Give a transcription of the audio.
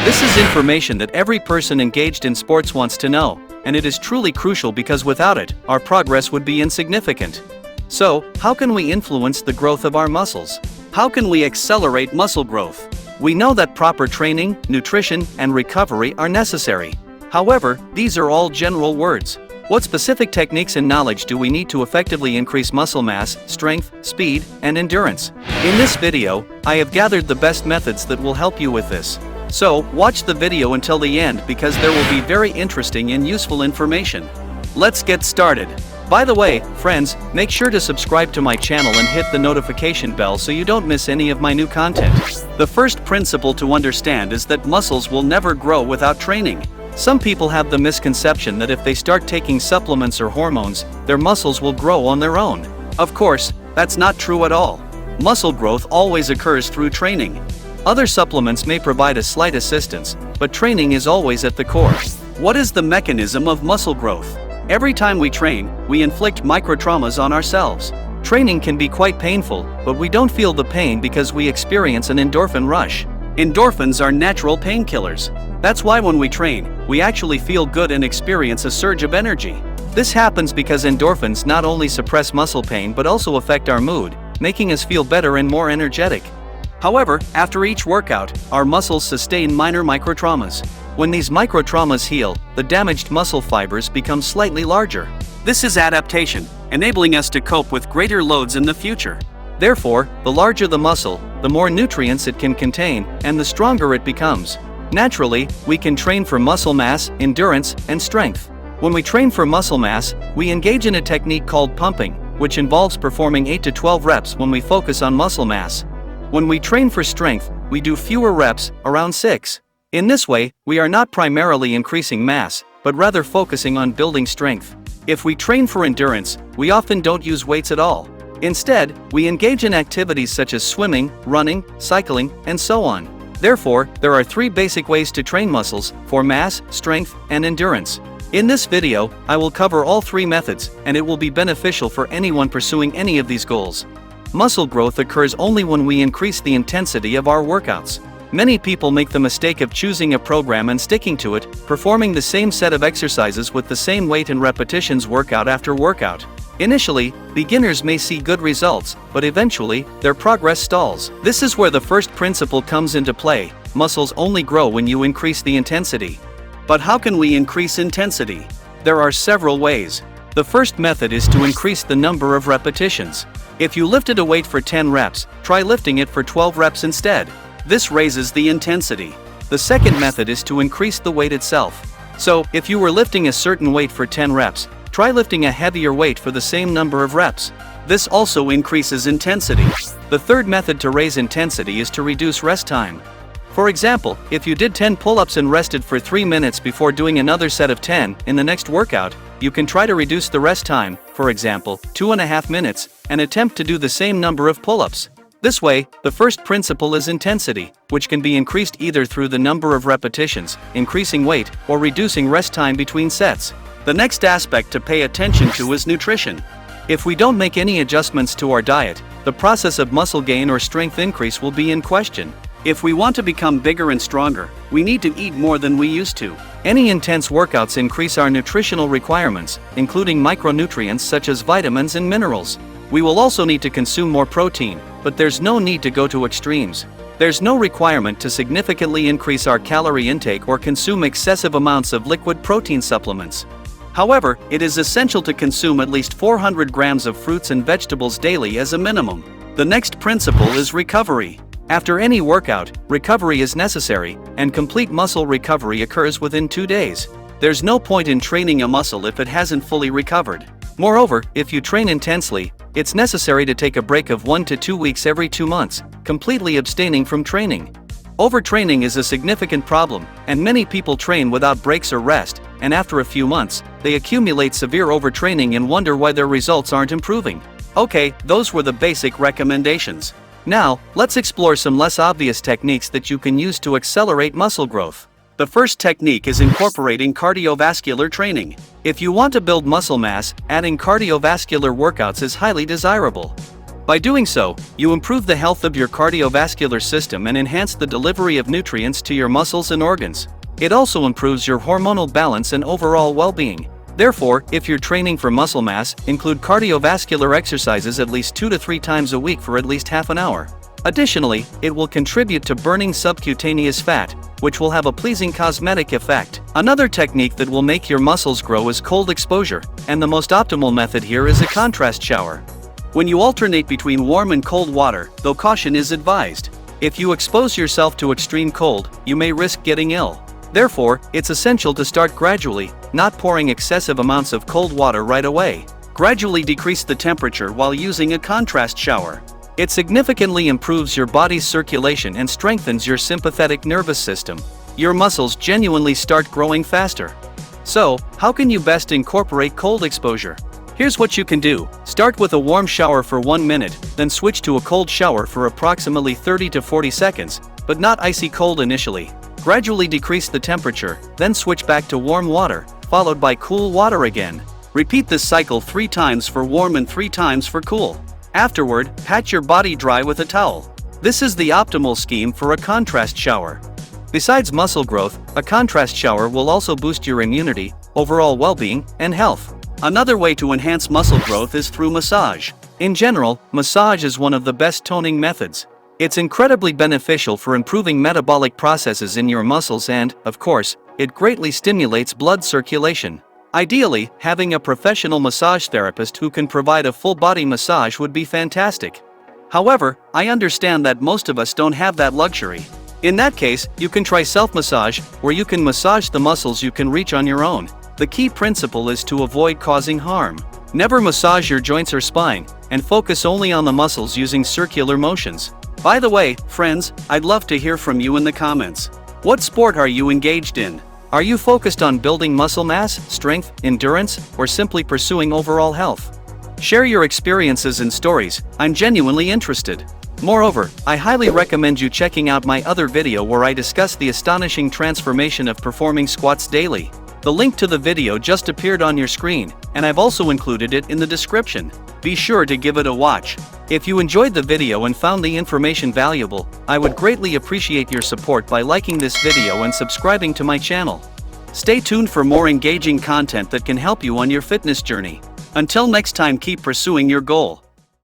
This is information that every person engaged in sports wants to know, and it is truly crucial because without it, our progress would be insignificant. So, how can we influence the growth of our muscles? How can we accelerate muscle growth? We know that proper training, nutrition, and recovery are necessary. However, these are all general words. What specific techniques and knowledge do we need to effectively increase muscle mass, strength, speed, and endurance? In this video, I have gathered the best methods that will help you with this. So, watch the video until the end because there will be very interesting and useful information. Let's get started. By the way, friends, make sure to subscribe to my channel and hit the notification bell so you don't miss any of my new content. The first principle to understand is that muscles will never grow without training. Some people have the misconception that if they start taking supplements or hormones, their muscles will grow on their own. Of course, that's not true at all. Muscle growth always occurs through training. Other supplements may provide a slight assistance, but training is always at the core. What is the mechanism of muscle growth? Every time we train, we inflict microtraumas on ourselves. Training can be quite painful, but we don't feel the pain because we experience an endorphin rush. Endorphins are natural painkillers. That's why when we train, we actually feel good and experience a surge of energy. This happens because endorphins not only suppress muscle pain but also affect our mood, making us feel better and more energetic. However, after each workout, our muscles sustain minor microtraumas. When these microtraumas heal, the damaged muscle fibers become slightly larger. This is adaptation, enabling us to cope with greater loads in the future. Therefore, the larger the muscle, the more nutrients it can contain, and the stronger it becomes. Naturally, we can train for muscle mass, endurance, and strength. When we train for muscle mass, we engage in a technique called pumping, which involves performing 8 to 12 reps when we focus on muscle mass. When we train for strength, we do fewer reps, around 6. In this way, we are not primarily increasing mass, but rather focusing on building strength. If we train for endurance, we often don't use weights at all. Instead, we engage in activities such as swimming, running, cycling, and so on. Therefore, there are 3 basic ways to train muscles, for mass, strength, and endurance. In this video, I will cover all 3 methods, and it will be beneficial for anyone pursuing any of these goals. Muscle growth occurs only when we increase the intensity of our workouts. Many people make the mistake of choosing a program and sticking to it, performing the same set of exercises with the same weight and repetitions workout after workout. Initially, beginners may see good results, but eventually, their progress stalls. This is where the first principle comes into play: muscles only grow when you increase the intensity. But how can we increase intensity? There are several ways. The first method is to increase the number of repetitions. If you lifted a weight for 10 reps, try lifting it for 12 reps instead. This raises the intensity. The second method is to increase the weight itself. So, if you were lifting a certain weight for 10 reps, try lifting a heavier weight for the same number of reps. This also increases intensity. The third method to raise intensity is to reduce rest time. For example, if you did 10 pull-ups and rested for 3 minutes before doing another set of 10 in the next workout, you can try to reduce the rest time, for example, 2.5 minutes, and attempt to do the same number of pull-ups. This way, the first principle is intensity, which can be increased either through the number of repetitions, increasing weight, or reducing rest time between sets. The next aspect to pay attention to is nutrition. If we don't make any adjustments to our diet, the process of muscle gain or strength increase will be in question. If we want to become bigger and stronger, we need to eat more than we used to. Any intense workouts increase our nutritional requirements, including micronutrients such as vitamins and minerals. We will also need to consume more protein, but there's no need to go to extremes. There's no requirement to significantly increase our calorie intake or consume excessive amounts of liquid protein supplements. However, it is essential to consume at least 400 grams of fruits and vegetables daily as a minimum. The next principle is recovery. After any workout, recovery is necessary, and complete muscle recovery occurs within 2 days. There's no point in training a muscle if it hasn't fully recovered. Moreover, if you train intensely, it's necessary to take a break of 1 to 2 weeks every 2 months, completely abstaining from training. Overtraining is a significant problem, and many people train without breaks or rest, and after a few months, they accumulate severe overtraining and wonder why their results aren't improving. Okay, those were the basic recommendations. Now, let's explore some less obvious techniques that you can use to accelerate muscle growth. The first technique is incorporating cardiovascular training. If you want to build muscle mass, adding cardiovascular workouts is highly desirable. By doing so, you improve the health of your cardiovascular system and enhance the delivery of nutrients to your muscles and organs. It also improves your hormonal balance and overall well-being. Therefore, if you're training for muscle mass, include cardiovascular exercises at least 2 to 3 times a week for at least half an hour. Additionally, it will contribute to burning subcutaneous fat, which will have a pleasing cosmetic effect. Another technique that will make your muscles grow is cold exposure, and the most optimal method here is a contrast shower. When you alternate between warm and cold water, though caution is advised. If you expose yourself to extreme cold, you may risk getting ill. Therefore, it's essential to start gradually, not pouring excessive amounts of cold water right away. Gradually decrease the temperature while using a contrast shower. It significantly improves your body's circulation and strengthens your sympathetic nervous system. Your muscles genuinely start growing faster. So, how can you best incorporate cold exposure? Here's what you can do. Start with a warm shower for 1 minute, then switch to a cold shower for approximately 30 to 40 seconds, but not icy cold initially. Gradually decrease the temperature, then switch back to warm water, followed by cool water again. Repeat this cycle 3 times for warm and 3 times for cool. Afterward, pat your body dry with a towel. This is the optimal scheme for a contrast shower. Besides muscle growth, a contrast shower will also boost your immunity, overall well-being, and health. Another way to enhance muscle growth is through massage. In general, massage is one of the best toning methods. It's incredibly beneficial for improving metabolic processes in your muscles and, of course, it greatly stimulates blood circulation. Ideally, having a professional massage therapist who can provide a full-body massage would be fantastic. However, I understand that most of us don't have that luxury. In that case, you can try self-massage, where you can massage the muscles you can reach on your own. The key principle is to avoid causing harm. Never massage your joints or spine, and focus only on the muscles using circular motions. By the way, friends, I'd love to hear from you in the comments. What sport are you engaged in? Are you focused on building muscle mass, strength, endurance, or simply pursuing overall health? Share your experiences and stories, I'm genuinely interested. Moreover, I highly recommend you checking out my other video where I discuss the astonishing transformation of performing squats daily. The link to the video just appeared on your screen, and I've also included it in the description. Be sure to give it a watch. If you enjoyed the video and found the information valuable, I would greatly appreciate your support by liking this video and subscribing to my channel. Stay tuned for more engaging content that can help you on your fitness journey. Until next time, keep pursuing your goal.